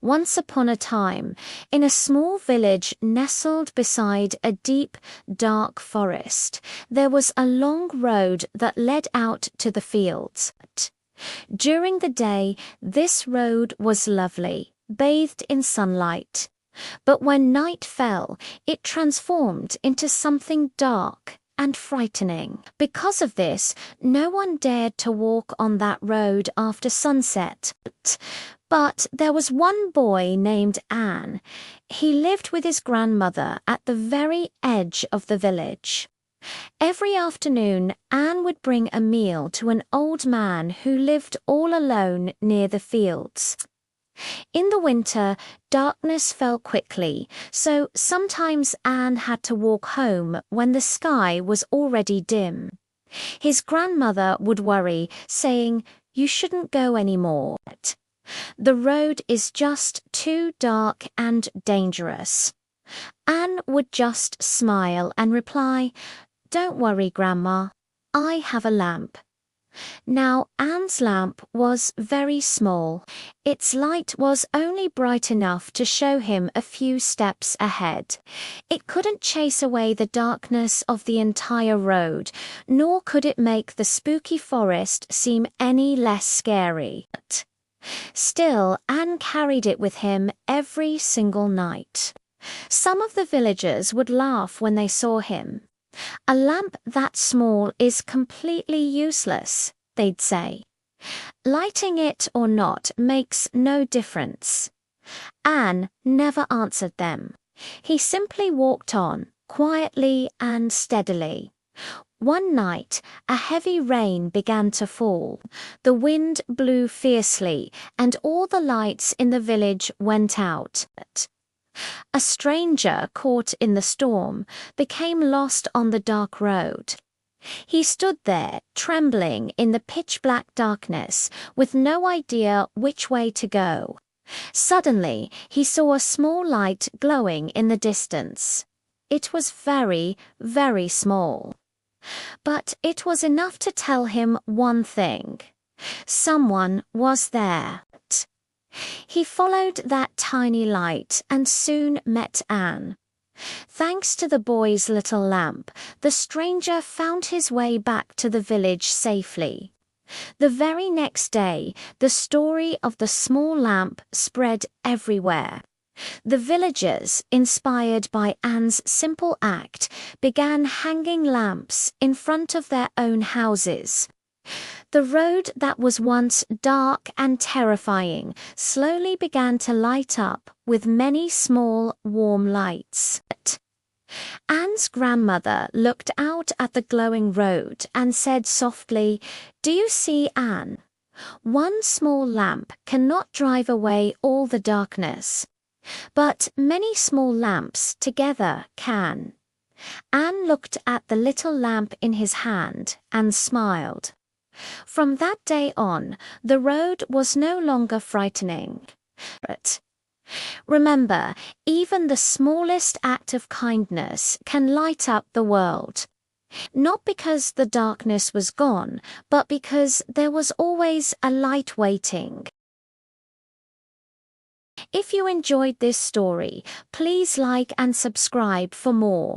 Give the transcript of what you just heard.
Once upon a time, in a small village nestled beside a deep, dark forest, there was a long road that led out to the fields. During the day, this road was lovely, bathed in sunlight. But when night fell, it transformed into something dark and frightening. Because of this, no one dared to walk on that road after sunset. But there was one boy named Anne. He lived with his grandmother at the very edge of the village. Every afternoon, Anne would bring a meal to an old man who lived all alone near the fields. In the winter, darkness fell quickly, so sometimes Anne had to walk home when the sky was already dim. His grandmother would worry, saying, "You shouldn't go anymore. The road is just too dark and dangerous." Anne would just smile and reply, "Don't worry, Grandma. I have a lamp." Now, Anne's lamp was very small. Its light was only bright enough to show him a few steps ahead. It couldn't chase away the darkness of the entire road, nor could it make the spooky forest seem any less scary. Still, Anne carried it with him every single night. Some of the villagers would laugh when they saw him. "A lamp that small is completely useless," they'd say. "Lighting it or not makes no difference." Anne never answered them. He simply walked on, quietly and steadily. One night, a heavy rain began to fall. The wind blew fiercely, and all the lights in the village went out. A stranger, caught in the storm, became lost on the dark road. He stood there, trembling in the pitch-black darkness, with no idea which way to go. Suddenly, he saw a small light glowing in the distance. It was very, very small. But it was enough to tell him one thing. Someone was there. He followed that tiny light and soon met Anne. Thanks to the boy's little lamp, the stranger found his way back to the village safely. The very next day, the story of the small lamp spread everywhere. The villagers, inspired by Anne's simple act, began hanging lamps in front of their own houses. The road that was once dark and terrifying slowly began to light up with many small, warm lights. Anne's grandmother looked out at the glowing road and said softly, "Do you see, Anne? One small lamp cannot drive away all the darkness, but many small lamps together can." Anne looked at the little lamp in his hand and smiled. From that day on, the road was no longer frightening. But remember, even the smallest act of kindness can light up the world. Not because the darkness was gone, but because there was always a light waiting. If you enjoyed this story, please like and subscribe for more.